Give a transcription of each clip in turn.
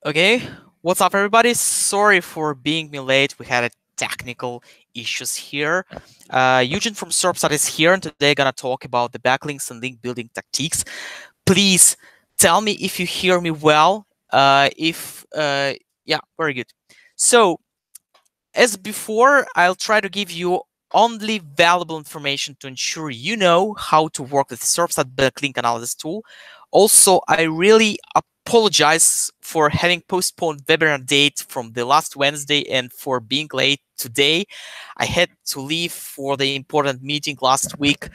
Okay, what's up, everybody? Sorry for being me late. We had a technical issues here. Eugene from Serpstat is here, and today gonna talk about the backlinks and link building tactics. Please tell me if you hear me well. Yeah, very good. So, as before, I'll try to give you only valuable information to ensure you know how to work with Serpstat backlink analysis tool. Also, I really apologize for having postponed webinar date from the last Wednesday and for being late today. I had to leave for the important meeting last week,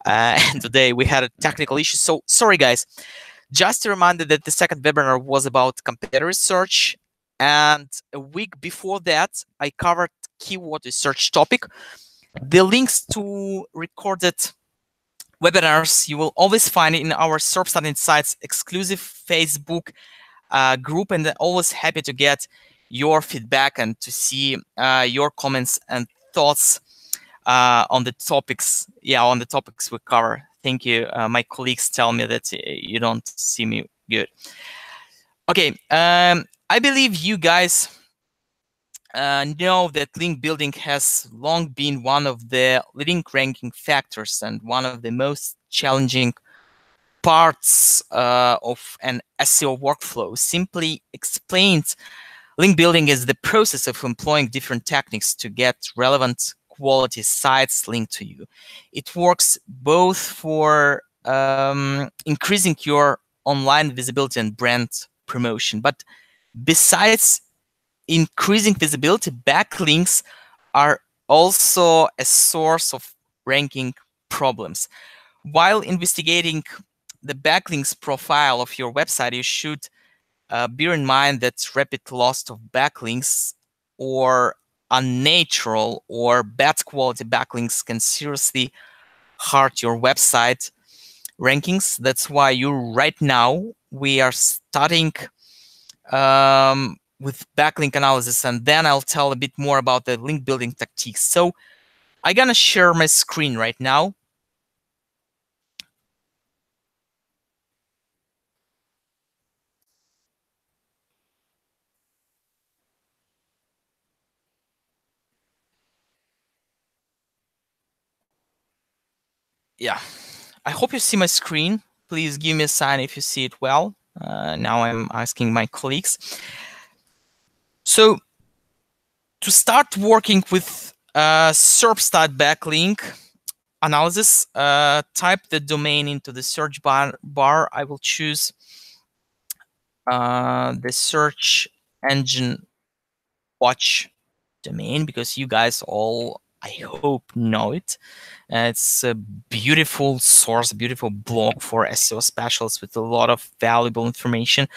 and today we had a technical issue. So sorry, guys. Just a reminder that the second webinar was about competitor research, and a week before that, I covered keyword research topic. The links to recorded webinars you will always find in our Serpstat Insights exclusive Facebook group, and always happy to get your feedback and to see your comments and thoughts on the topics. Yeah, on the topics we cover. Thank you. My colleagues tell me that you don't see me good. Okay, I believe you guys know that link building has long been one of the leading ranking factors and one of the most challenging parts of an SEO workflow. Simply explained, link building is the process of employing different techniques to get relevant quality sites linked to you. It works both for increasing your online visibility and brand promotion, but besides increasing visibility, backlinks are also a source of ranking problems. While investigating the backlinks profile of your website, you should bear in mind that rapid loss of backlinks or unnatural or bad quality backlinks can seriously hurt your website rankings. That's why right now we are starting with backlink analysis, and then I'll tell a bit more about the link building tactics. So I'm gonna share my screen right now. Yeah, I hope you see my screen. Please give me a sign if you see it well. Now I'm asking my colleagues. So to start working with Serpstat backlink analysis, type the domain into the search bar. I will choose the search engine watch domain because you guys all, I hope, know it. It's a beautiful source, a beautiful blog for SEO specialists with a lot of valuable information.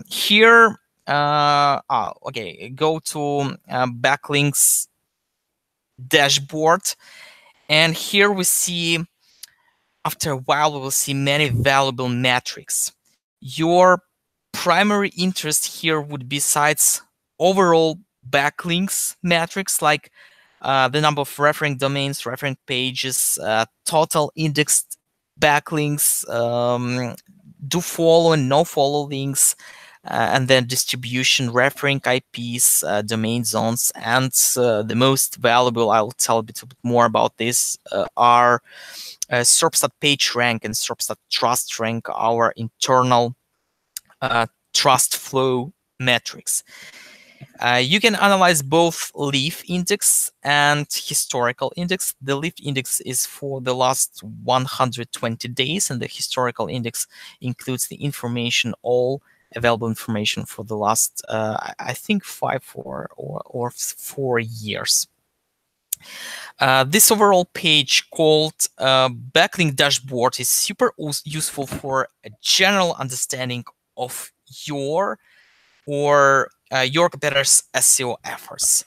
Here, okay, go to Backlinks Dashboard, and here we see, after a while, we will see many valuable metrics. Your primary interest here would be sites overall backlinks metrics, like the number of referring domains, referring pages, total indexed backlinks, do follow and no follow links, and then distribution, referring IPs, domain zones, and the most valuable, I'll tell a bit more about this, are Serpstat page rank and Serpstat trust rank, our internal trust flow metrics. You can analyze both leaf index and historical index. The leaf index is for the last 120 days, and the historical index includes the information, all available information for the last, I think, 5 or 4 years. This overall page called Backlink Dashboard is super useful for a general understanding of your competitors' SEO efforts.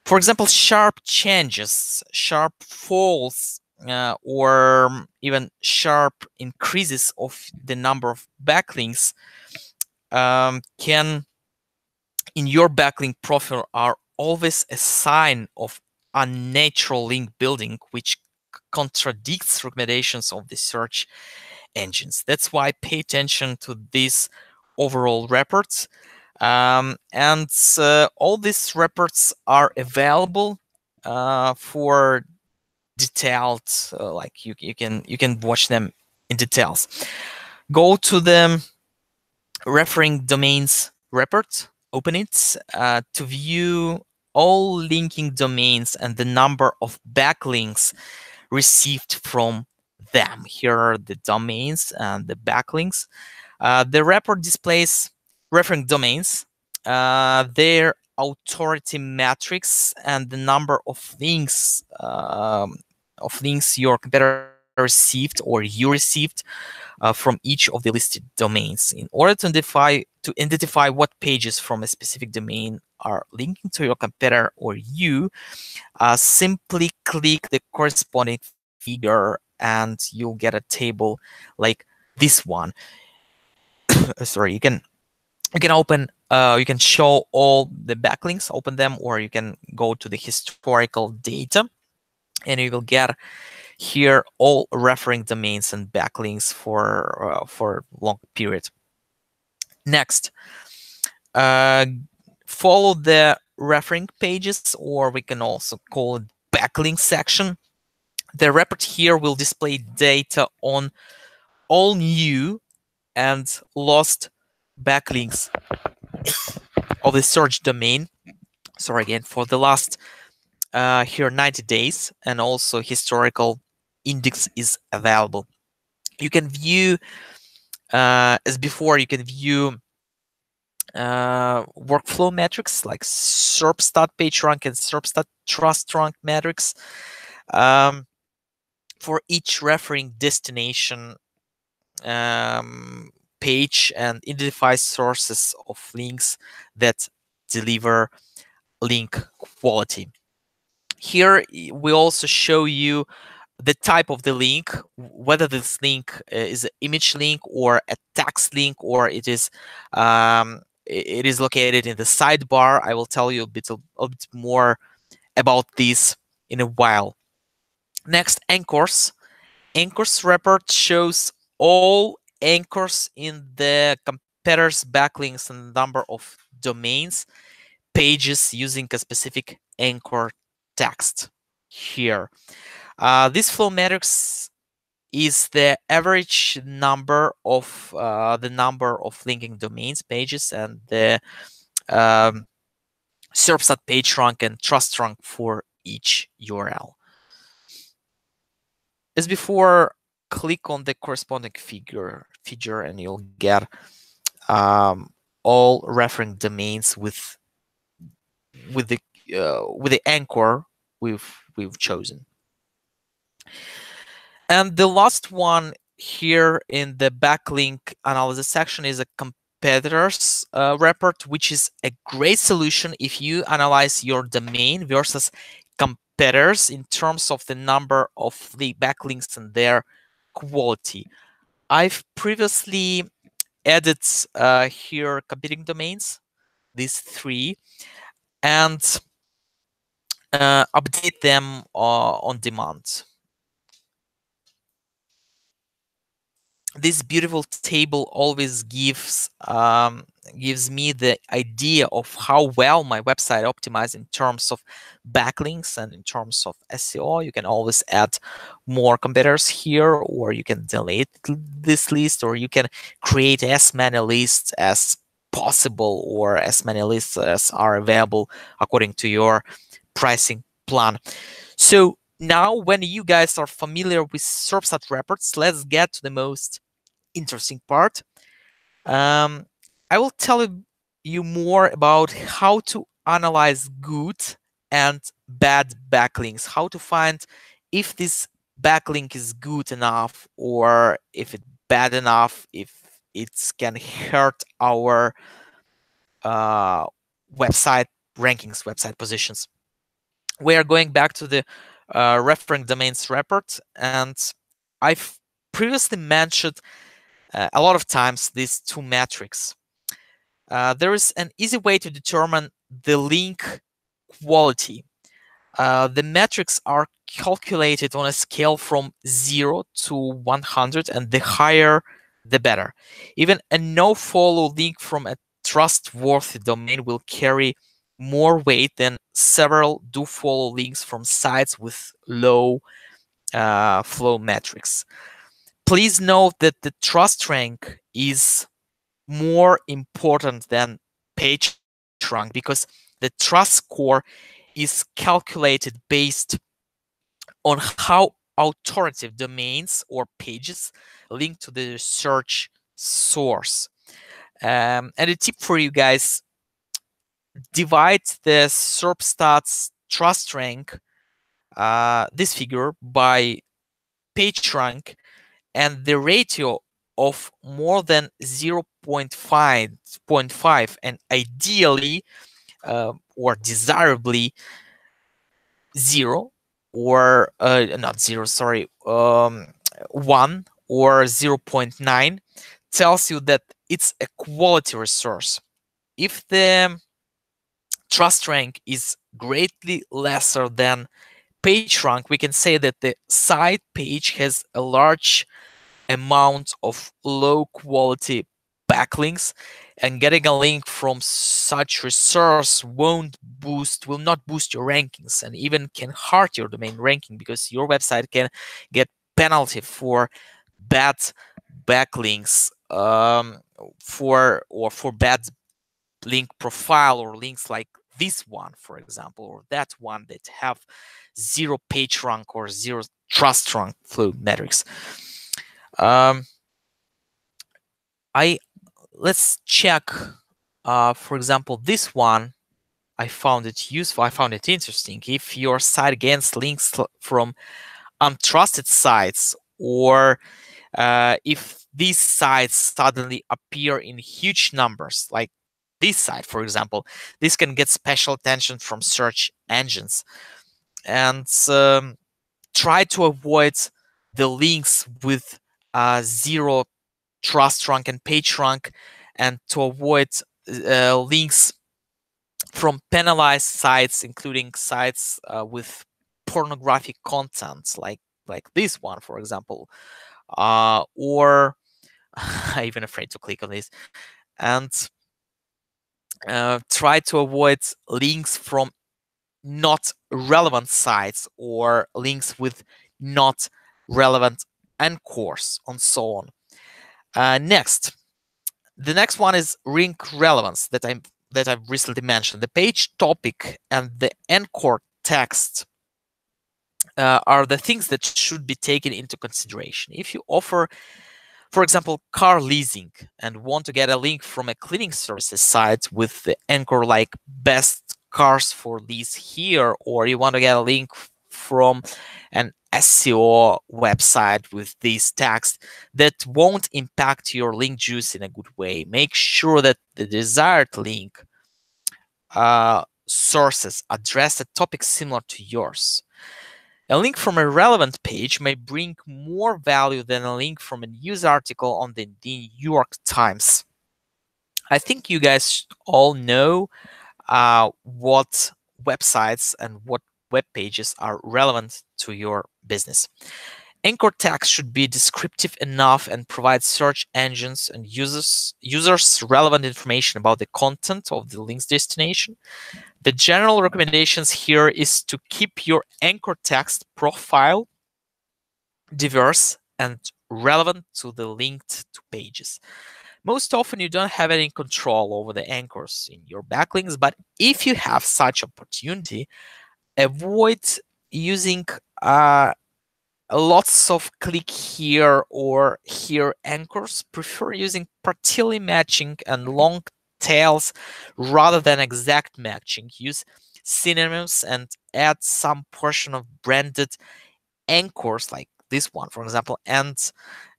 For example, sharp changes, sharp falls, or even sharp increases of the number of backlinks can, in your backlink profile, are always a sign of unnatural link building, which contradicts recommendations of the search engines. That's why pay attention to these overall reports. And all these reports are available for detailed, like you can watch them in details. Go to the referring domains report, open it to view all linking domains and the number of backlinks received from them. Here are the domains and the backlinks. The report displays referring domains, their authority metrics, and the number of links your competitor received or you received from each of the listed domains. In order to identify what pages from a specific domain are linking to your competitor or you, simply click the corresponding figure and you'll get a table like this one. Sorry, you can open, you can show all the backlinks, open them, or you can go to the historical data and you will get here all referring domains and backlinks for long period. Next, follow the referring pages, or we can also call it backlink section. The report here will display data on all new and lost backlinks of the search domain. Sorry again, for the last here 90 days, and also historical index is available. You can view, as before, you can view workflow metrics like Serpstat PageRank and Serpstat Trust Rank metrics for each referring destination page, and identify sources of links that deliver link quality. Here we also show you the type of the link, whether this link is an image link or a text link, or it is located in the sidebar. I will tell you a bit more about this in a while. Next, anchors. Anchors report shows all anchors in the competitor's backlinks and number of domains pages using a specific anchor text here. This flow matrix is the average number of linking domains pages and the Serpstat PageRank and Trust Rank for each URL. As before, click on the corresponding figure and you'll get all referring domains with the anchor we've chosen. And the last one here in the backlink analysis section is a competitors report, which is a great solution if you analyze your domain versus competitors in terms of the number of the backlinks and their quality. I've previously added here competing domains, these three, and update them on demand. This beautiful table always gives me the idea of how well my website optimized in terms of backlinks and in terms of SEO. You can always add more competitors here, or you can delete this list, or you can create as many lists as possible, or as many lists as are available according to your pricing plan. So now, when you guys are familiar with Serpstat reports, let's get to the most interesting part. I will tell you more about how to analyze good and bad backlinks, how to find if this backlink is good enough or if it's bad enough, if it can hurt our website rankings, website positions. We are going back to the referring domains report, and I've previously mentioned a lot of times these two metrics. There is an easy way to determine the link quality. The metrics are calculated on a scale from 0 to 100, and the higher the better. Even a no-follow link from a trustworthy domain will carry more weight than several do-follow links from sites with low flow metrics. Please note that the trust rank is more important than page rank because the trust score is calculated based on how authoritative domains or pages link to the search source. And a tip for you guys: divide the Serpstat's trust rank, this figure, by page rank, and the ratio of more than 0.5, and ideally or desirably 0, or not 0, sorry, 1 or 0.9, tells you that it's a quality resource. If the trust rank is greatly lesser than page rank, we can say that the site page has a large amount of low quality backlinks, and getting a link from such resource will not boost your rankings, and even can hurt your domain ranking, because your website can get penalty for bad backlinks, for bad link profile, or links like this one, for example, or that one that have 0 page rank or 0 trust rank flow metrics. Let's check, for example, this one. I found it useful. I found it interesting. If your site gains links from untrusted sites, or if these sites suddenly appear in huge numbers, like this site, for example, this can get special attention from search engines. And try to avoid the links with 0 trust rank and page rank, and to avoid links from penalized sites, including sites with pornographic content, like this one, for example, or I'm even afraid to click on this. And try to avoid links from not relevant sites, or links with not relevant anchors, and so on. Next, the next one is Rink Relevance that I've recently mentioned. The page topic and the anchor text are the things that should be taken into consideration. If you offer, for example, car leasing, and want to get a link from a cleaning services site with the anchor like best cars for lease here, or you want to get a link from an SEO website with this text, that won't impact your link juice in a good way. Make sure that the desired link sources address a topic similar to yours. A link from a relevant page may bring more value than a link from a news article on the New York Times. I think you guys all know what websites and what web pages are relevant to your business. Anchor text should be descriptive enough and provide search engines and users relevant information about the content of the link's destination. The general recommendations here is to keep your anchor text profile diverse and relevant to the linked to pages. Most often you don't have any control over the anchors in your backlinks, but if you have such opportunity, avoid using lots of click here or here anchors. Prefer using partly matching and long tails rather than exact matching. Use synonyms and add some portion of branded anchors like this one, for example, and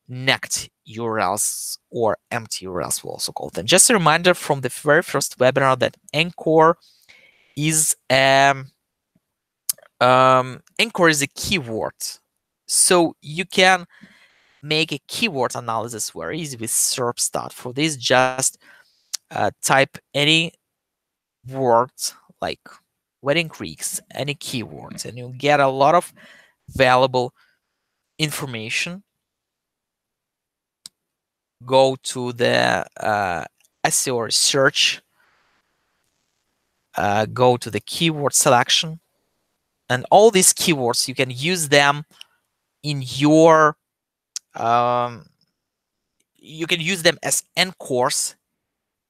necked URLs, or empty URLs we also call them. Just a reminder from the very first webinar that anchor is a keyword. So you can make a keyword analysis very easy with Serpstat. For this, just type any word like wedding creeks, any keywords, and you'll get a lot of valuable information go to the SEO research, go to the keyword selection, and all these keywords, you can use them in your you can use them as encores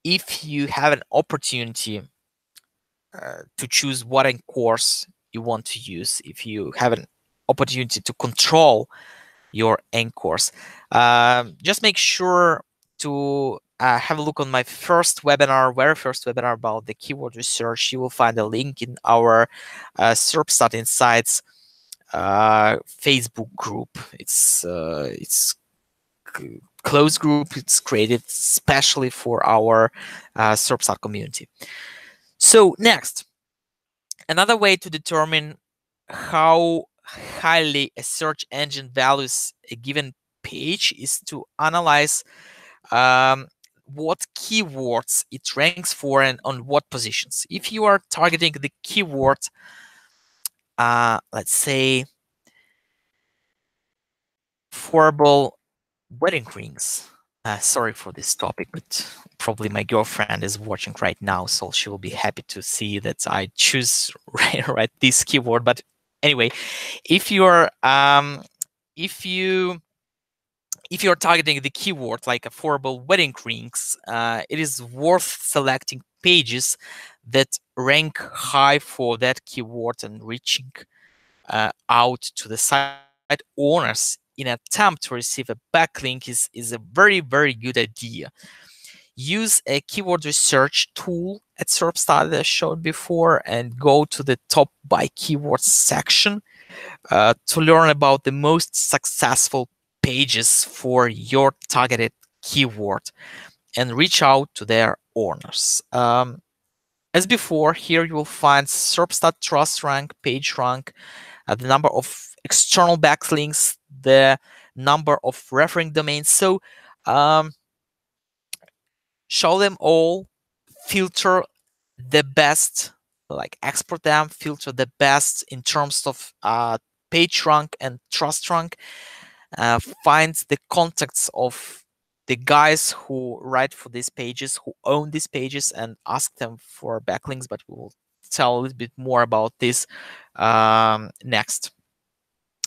if you have an opportunity to choose what encores you want to use, if you have an opportunity to control your encores. Just make sure to have a look on my first webinar, very first webinar about the keyword research. You will find a link in our Serpstat Insights Facebook group. It's closed group. It's created especially for our Serpstat community. So next, another way to determine how highly a search engine values a given page is to analyze what keywords it ranks for and on what positions. If you are targeting the keyword, let's say, affordable wedding rings. Sorry for this topic, but probably my girlfriend is watching right now, so she will be happy to see that I choose right this keyword. But anyway, if you're if you if you're targeting the keyword like affordable wedding rings, it is worth selecting pages that rank high for that keyword and reaching out to the site owners in an attempt to receive a backlink is a very good idea. Use a keyword research tool at Serpstat that I showed before and go to the top by keywords section to learn about the most successful pages for your targeted keyword and reach out to their owners. As before, here you will find Serpstat Trust Rank, Page Rank, the number of external backlinks, the number of referring domains. So show them all, filter the best, like export them, filter the best in terms of page rank and trust rank, find the contacts of the guys who write for these pages, who own these pages, and ask them for backlinks, but we will tell a little bit more about this next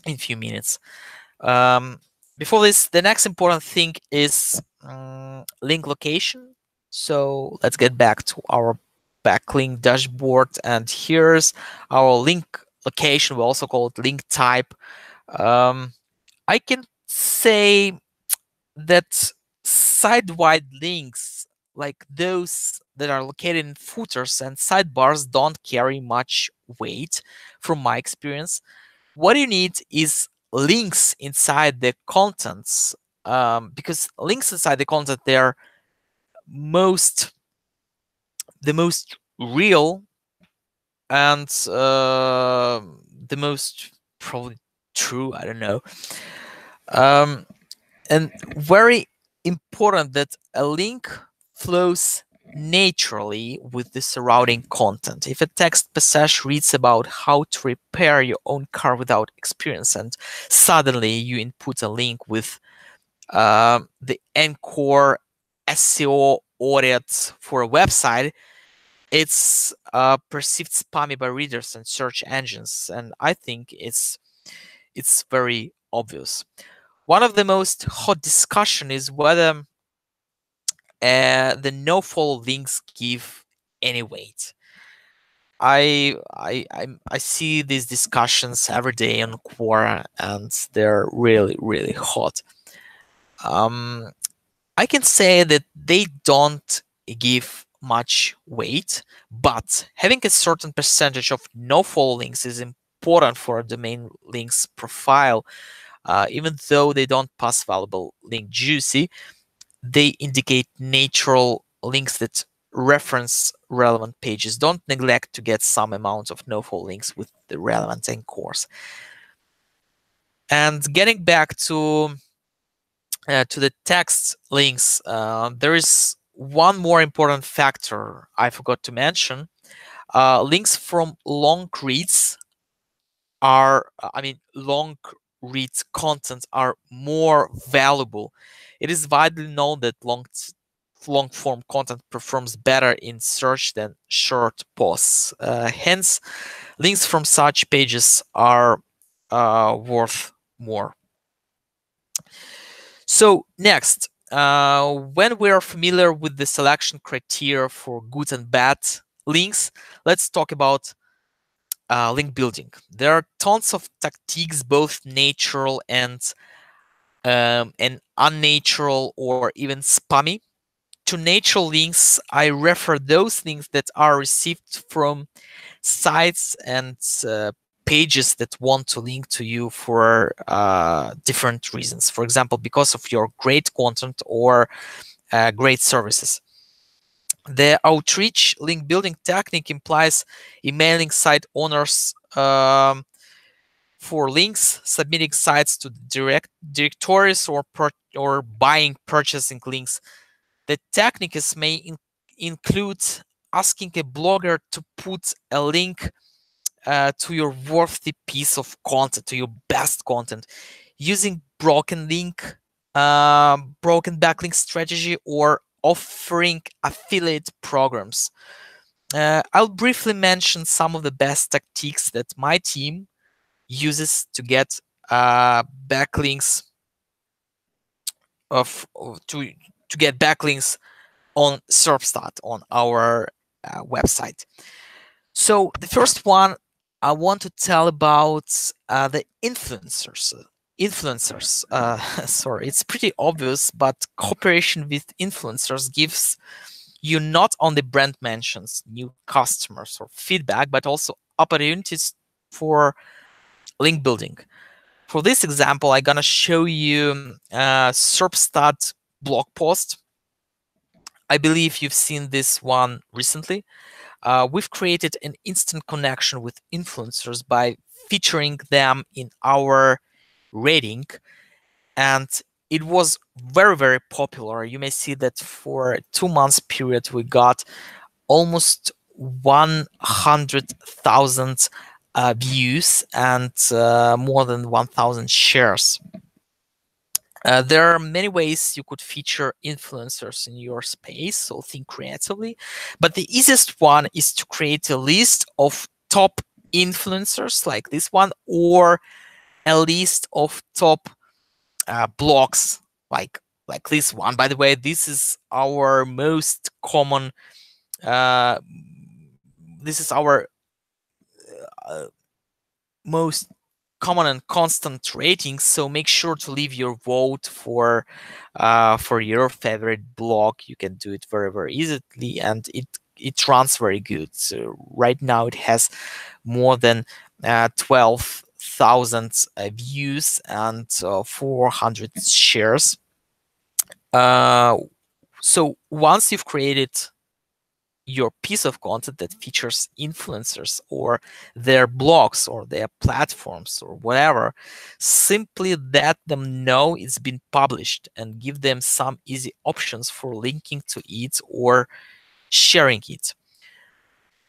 in a few minutes. Before this, the next important thing is link location. So let's get back to our backlink dashboard, and here's our link location. We also call it link type. I can say that site-wide links, like those that are located in footers and sidebars, don't carry much weight from my experience. What you need is links inside the contents, because links inside the content, they're the most real and the most probably true, I don't know, and very important that a link flows naturally with the surrounding content. If a text passage reads about how to repair your own car without experience, and suddenly you input a link with the Encore SEO audit for a website, it's perceived spammy by readers and search engines, and I think it's very obvious. One of the most hot discussion is whether the nofollow links give any weight. I see these discussions every day on Quora, and they're really hot. I can say that they don't give much weight, but having a certain percentage of nofollow links is important for a domain links profile. Even though they don't pass valuable link juicy, they indicate natural links that reference relevant pages. Don't neglect to get some amount of nofollow links with the relevant encores. And getting back to the text links, there is one more important factor I forgot to mention. Links from long reads are, long read content are more valuable. It is widely known that long form content performs better in search than short posts. Hence, links from such pages are worth more. So next, when we are familiar with the selection criteria for good and bad links, let's talk about link building. There are tons of tactics, both natural and unnatural or even spammy. To natural links, I refer those links that are received from sites and pages that want to link to you for different reasons. For example, because of your great content or great services. The outreach link building technique implies emailing site owners for links, submitting sites to directories, or buying purchasing links. The techniques may include asking a blogger to put a link to your worthy piece of content, to your best content, using broken backlink strategy, or offering affiliate programs. I'll briefly mention some of the best tactics that my team uses to get backlinks to get backlinks on Serpstat on our website. So the first one I want to tell about the influencers. Sorry, it's pretty obvious, but cooperation with influencers gives you not only brand mentions, new customers, or feedback, but also opportunities for link building. For this example, I'm gonna show you a Serpstat blog post. I believe you've seen this one recently. We've created an instant connection with influencers by featuring them in our rating, and it was very, very popular. You may see that for a 2 months period, we got almost 100,000 views and more than 1,000 shares. There are many ways you could feature influencers in your space, so think creatively. But the easiest one is to create a list of top influencers like this one, or a list of top blogs like this one. By the way, this is our most common. This is our most common and constant ratings, so make sure to leave your vote for your favorite blog. You can do it very, very easily, and it runs very good. So right now it has more than 12,000 views and 400 shares. So once you've created your piece of content that features influencers or their blogs or their platforms or whatever, simply let them know it's been published and give them some easy options for linking to it or sharing it.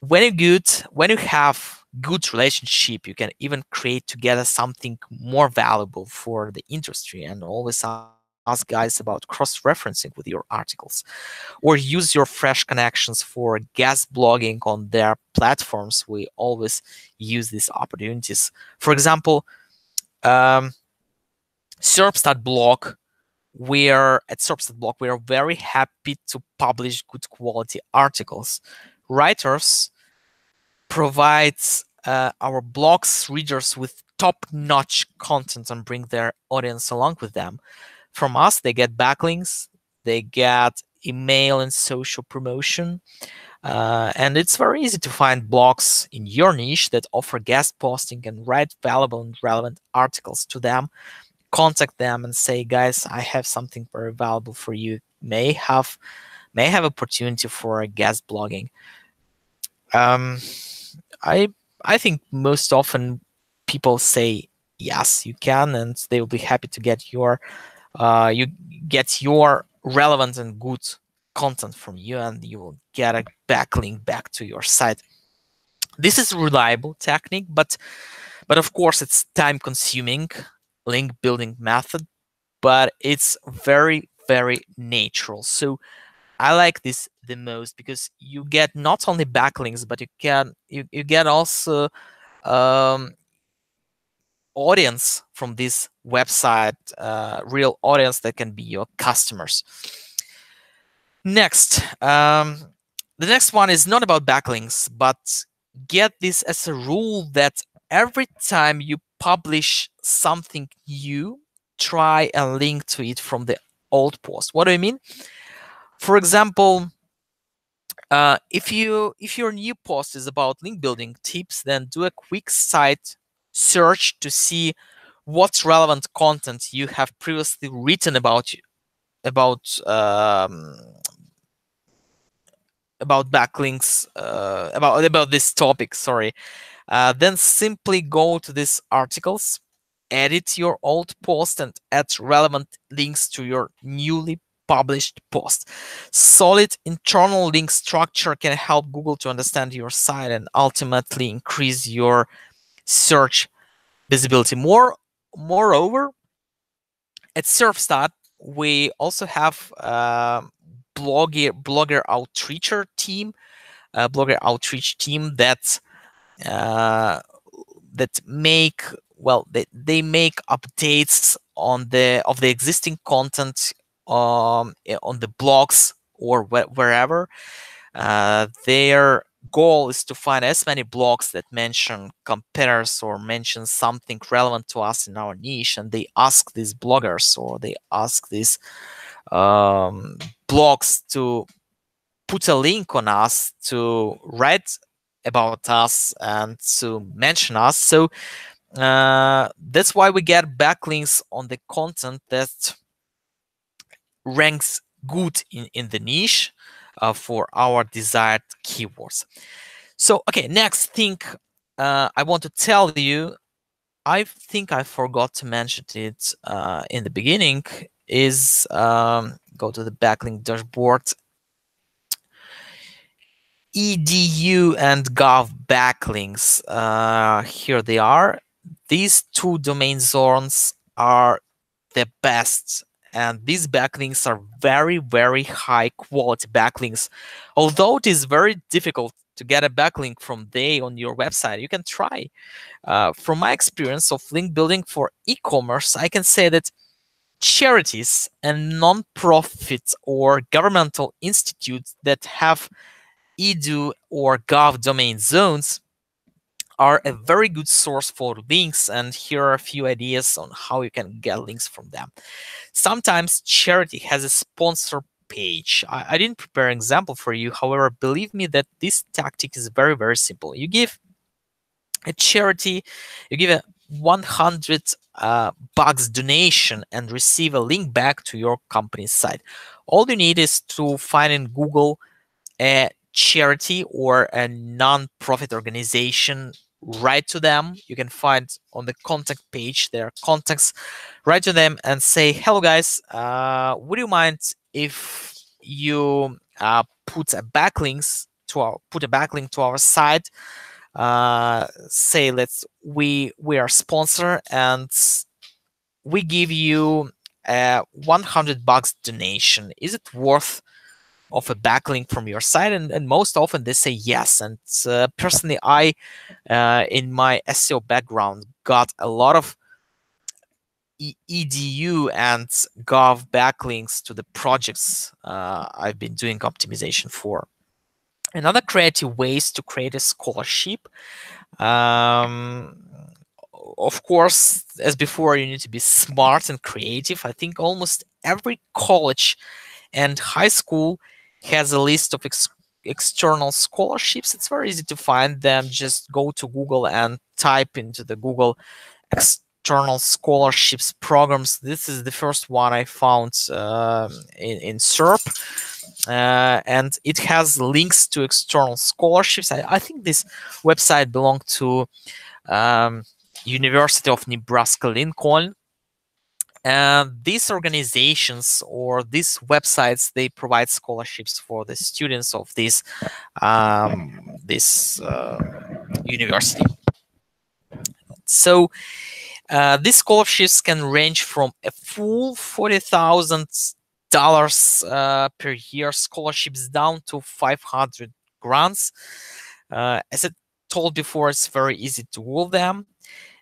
When you have good relationship, you can even create together something more valuable for the industry, and always ask guys about cross-referencing with your articles, or use your fresh connections for guest blogging on their platforms. We always use these opportunities. For example, Serpstat blog, we are very happy to publish good quality articles. Writers provides our blogs readers with top-notch content and bring their audience along with them. From us, they get backlinks, they get email and social promotion, and it's very easy to find blogs in your niche that offer guest posting and write valuable and relevant articles to them. Contact them and say, guys, I have something very valuable for you. May have opportunity for a guest blogging. I think most often people say yes, you can, and they will be happy to get your relevant and good content from you, and you will get a backlink back to your site. This is a reliable technique, but of course it's time consuming. link building method, but it's very, very natural. So I like this the most because you get not only backlinks, but you get also audience from this website, real audience that can be your customers. Next, the next one is not about backlinks, but get this as a rule that every time you publish something new, try and link to it from the old post. What do I mean? For example, if your new post is about link building tips, then do a quick site search to see what relevant content you have previously written about backlinks, about this topic. Sorry. Then simply go to these articles, edit your old post, and add relevant links to your newly published post. Solid internal link structure can help Google to understand your site and ultimately increase your search visibility. Moreover, at Serpstat, we also have blogger outreach team that make they make updates on the existing content on the blogs or wherever. Their goal is to find as many blogs that mention competitors or mention something relevant to us in our niche, and they ask these bloggers or they ask these blogs to put a link on us, to write about us and to mention us. So that's why we get backlinks on the content that ranks good in the niche for our desired keywords. So, okay, next thing I want to tell you, I think I forgot to mention it in the beginning, is go to the Backlink Dashboard. EDU and Gov backlinks. Here they are. These two domain zones are the best, and these backlinks are very, very high quality backlinks. Although it is very difficult to get a backlink from they on your website, you can try. From my experience of link building for e-commerce, I can say that charities and non-profit or governmental institutes that have edu or gov domain zones are a very good source for links, and here are a few ideas on how you can get links from them. Sometimes charity has a sponsor page. I didn't prepare an example for you, however, believe me that this tactic is very, very simple. You give a charity, you give a 100 bucks donation and receive a link back to your company's site. All you need is to find in Google a charity or a non-profit organization, write to them. You can find on the contact page their contacts, write to them and say, hello guys, would you mind if you put a backlink to our site? Say we are sponsor and we give you a 100 bucks donation. Is it worth of a backlink from your site? And most often they say yes. And personally, I in my SEO background got a lot of edu and gov backlinks to the projects I've been doing optimization for. Another creative way is to create a scholarship. Of course, as before, you need to be smart and creative. I think almost every college and high school has a list of external scholarships. It's very easy to find them. Just go to Google and type into the Google external scholarships programs. This is the first one I found in SERP. And it has links to external scholarships. I think this website belonged to University of Nebraska-Lincoln. And these organizations or these websites, they provide scholarships for the students of this university. So These scholarships can range from a full $40,000 per year scholarships down to 500 grants. As I told before, it's very easy to roll them,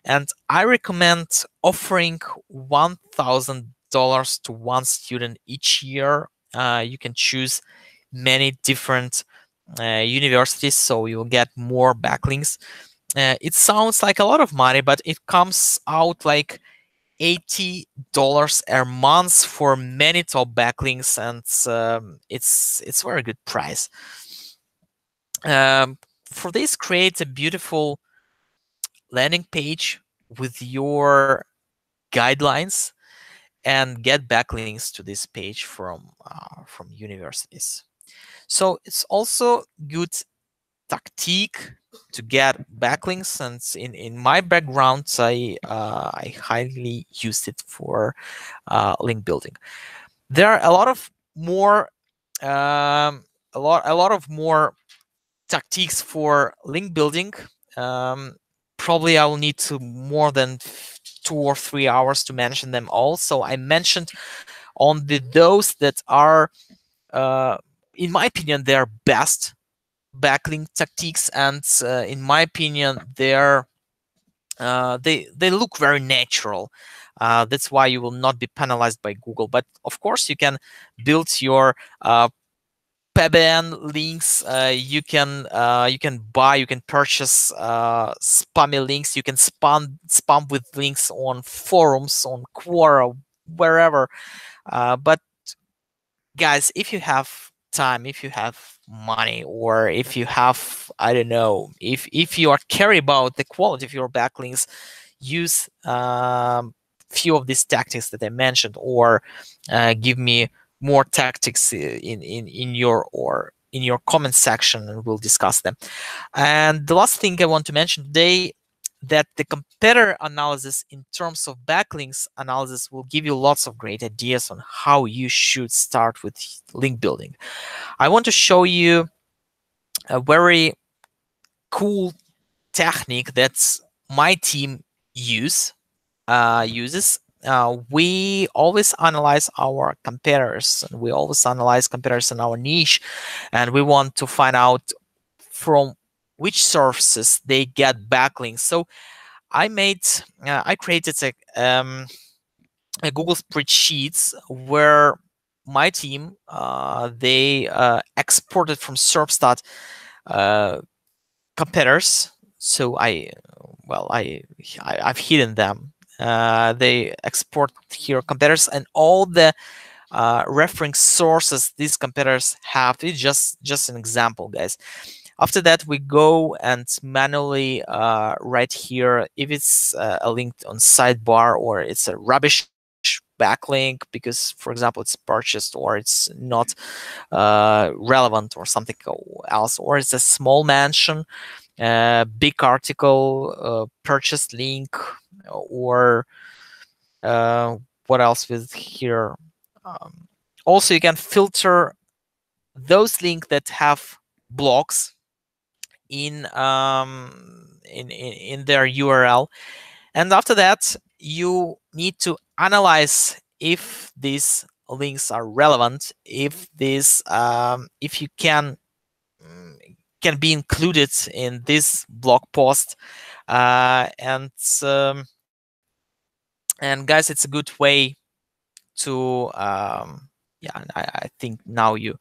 and I recommend offering $1,000 to one student each year. You can choose many different universities, so you'll get more backlinks. It sounds like a lot of money, but it comes out like $80 a month for many top backlinks, and it's a very good price. For this, create a beautiful landing page with your guidelines and get backlinks to this page from universities. So it's also good tactic to get backlinks, and in my background, I highly used it for link building. There are a lot of more a lot of more tactics for link building. Probably I will need to more than 2 or 3 hours to mention them all. So I mentioned on those that are in my opinion they are best backlink tactics, and in my opinion they look very natural. That's why you will not be penalized by Google. But of course you can build your PBN links. You can purchase spammy links. You can spam with links on forums, on Quora, wherever. But guys, if you have time, if you have money, or if you have, I don't know, if you are care about the quality of your backlinks, use few of these tactics that I mentioned, or give me more tactics in your comment section, and we'll discuss them. And the last thing I want to mention today, that the competitor analysis in terms of backlinks analysis will give you lots of great ideas on how you should start with link building. I want to show you a very cool technique that my team uses. We always analyze our competitors, and we always analyze competitors in our niche, and we want to find out from which sources they get backlinks. So I created a Google spreadsheets where my team they exported from Serpstat competitors. So I've hidden them. They export here competitors and all the reference sources these competitors have. It's just an example, guys. After that, we go and manually write here if it's a link on sidebar, or it's a rubbish backlink because, for example, it's purchased, or it's not relevant, or something else, or it's a small mention, big article, purchased link, or what else with here. Also, you can filter those links that have blocks in their URL, and after that you need to analyze if these links are relevant, if this if you can be included in this blog post, and guys, it's a good way to yeah, I think now you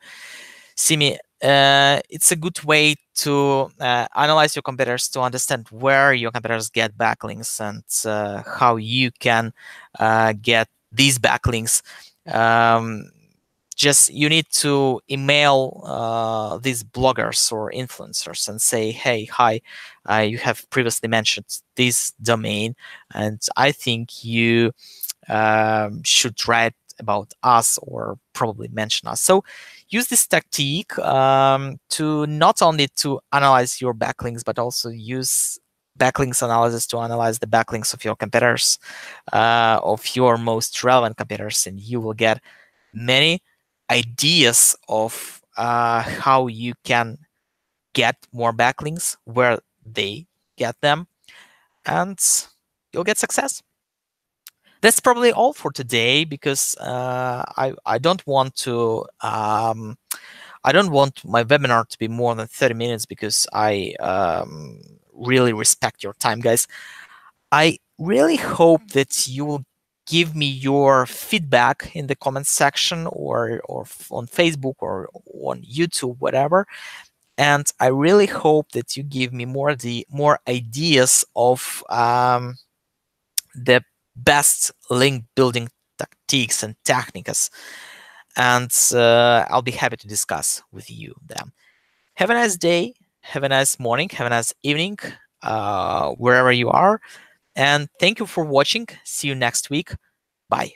see me. It's a good way to analyze your competitors, to understand where your competitors get backlinks, and how you can get these backlinks. Just you need to email these bloggers or influencers and say, hey, hi, you have previously mentioned this domain, and I think you should write about us, or probably mention us. So use this tactic to not only to analyze your backlinks, but also use backlinks analysis to analyze the backlinks of your competitors, of your most relevant competitors, and you will get many ideas of how you can get more backlinks, where they get them, and you'll get success. That's probably all for today, because I don't want to I don't want my webinar to be more than 30 minutes, because I really respect your time, guys. I really hope that you will give me your feedback in the comment section, or on Facebook, or on YouTube, whatever. And I really hope that you give me more ideas of the best link building tactics and techniques, and I'll be happy to discuss with you them. Have a nice day, have a nice morning, have a nice evening, wherever you are, and thank you for watching. See you next week. Bye.